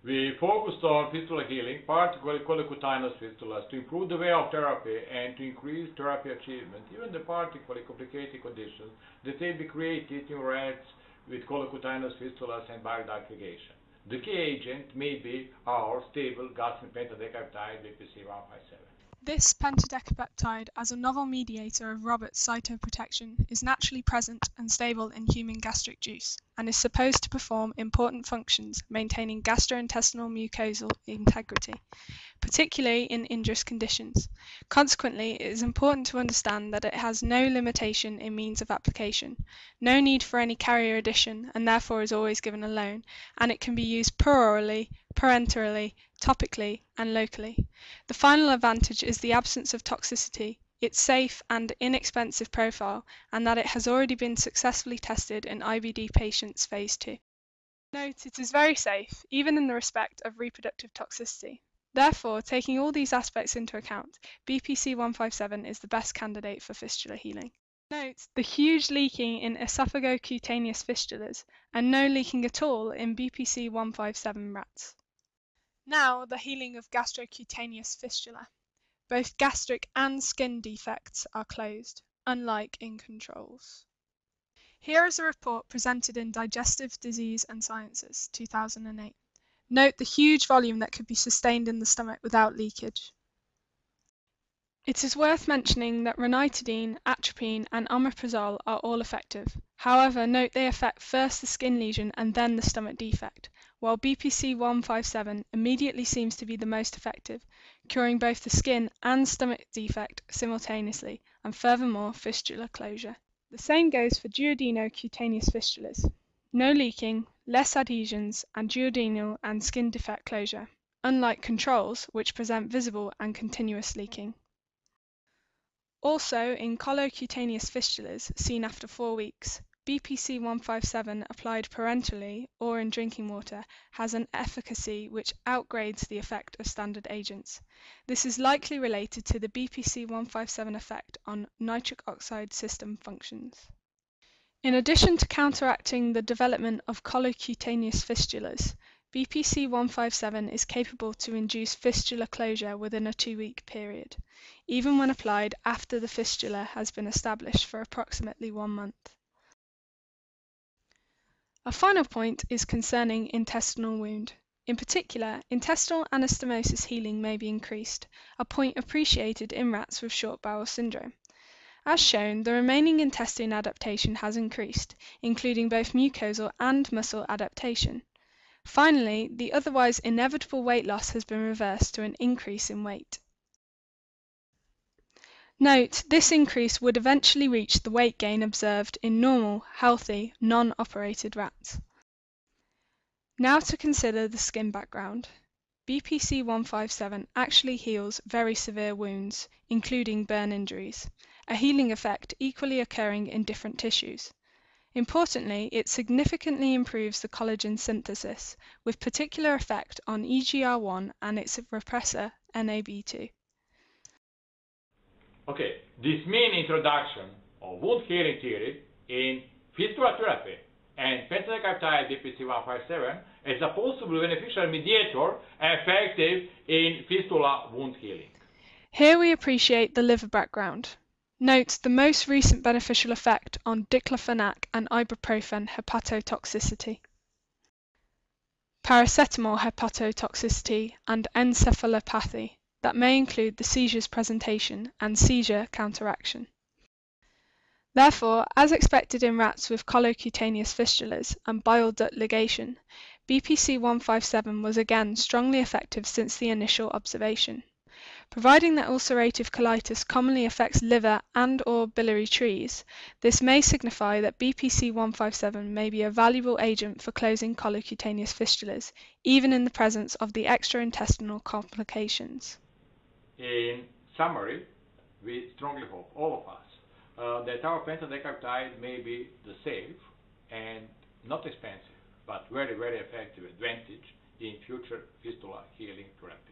We focused on fistula healing, particularly colocutaneous fistulas, to improve the way of therapy and to increase therapy achievement, even the particularly complicated conditions that may be created in rats with colocutaneous fistulas and bile duct ligation. The key agent may be our stable gastrin pentadecapeptide BPC-157. This pentadecapeptide, as a novel mediator of Robert's cytoprotection, is naturally present and stable in human gastric juice, and is supposed to perform important functions, maintaining gastrointestinal mucosal integrity, particularly in injurious conditions. Consequently, it is important to understand that it has no limitation in means of application, no need for any carrier addition, and therefore is always given alone, and it can be used perorally, parenterally, topically, and locally. The final advantage is the absence of toxicity, its safe and inexpensive profile, and that it has already been successfully tested in IBD patients phase 2. Note, it is very safe, even in the respect of reproductive toxicity. Therefore, taking all these aspects into account, BPC-157 is the best candidate for fistula healing. Note the huge leaking in esophagocutaneous fistulas and no leaking at all in BPC-157 rats. Now, the healing of gastrocutaneous fistula. Both gastric and skin defects are closed, unlike in controls. Here is a report presented in Digestive Disease and Sciences, 2008. Note the huge volume that could be sustained in the stomach without leakage. It is worth mentioning that ranitidine, atropine, and omeprazole are all effective. However, note they affect first the skin lesion and then the stomach defect, while BPC-157 immediately seems to be the most effective, curing both the skin and stomach defect simultaneously, and furthermore fistula closure. The same goes for duodenocutaneous fistulas. No leaking, less adhesions, and duodenal and skin defect closure, unlike controls which present visible and continuous leaking. Also, in colocutaneous fistulas seen after 4 weeks, BPC-157 applied parenterally or in drinking water has an efficacy which outgrades the effect of standard agents. This is likely related to the BPC-157 effect on nitric oxide system functions. In addition to counteracting the development of colocutaneous fistulas, BPC-157 is capable to induce fistula closure within a 2-week period, even when applied after the fistula has been established for approximately 1 month. A final point is concerning intestinal wound. In particular, intestinal anastomosis healing may be increased, a point appreciated in rats with short bowel syndrome. As shown, the remaining intestine adaptation has increased, including both mucosal and muscle adaptation. Finally, the otherwise inevitable weight loss has been reversed to an increase in weight. Note, this increase would eventually reach the weight gain observed in normal, healthy, non-operated rats. Now to consider the skin background. BPC-157 actually heals very severe wounds, including burn injuries, a healing effect equally occurring in different tissues. Importantly, it significantly improves the collagen synthesis, with particular effect on EGR1 and its repressor NAB2. Okay, this main introduction of wound healing theory in fistula therapy and pentadecapeptide BPC-157 as a possible beneficial mediator and effective in fistula wound healing. Here we appreciate the liver background. Note the most recent beneficial effect on diclofenac and ibuprofen hepatotoxicity, paracetamol hepatotoxicity, and encephalopathy that may include the seizures presentation and seizure counteraction. Therefore, as expected in rats with colocutaneous fistulas and bile duct ligation, BPC-157 was again strongly effective since the initial observation. Providing that ulcerative colitis commonly affects liver and/or biliary trees, this may signify that BPC-157 may be a valuable agent for closing colocutaneous fistulas, even in the presence of the extraintestinal complications. In summary, we strongly hope, all of us, that our pentadecapeptide may be the safe and not expensive, but very, very effective advantage in future fistula healing therapy.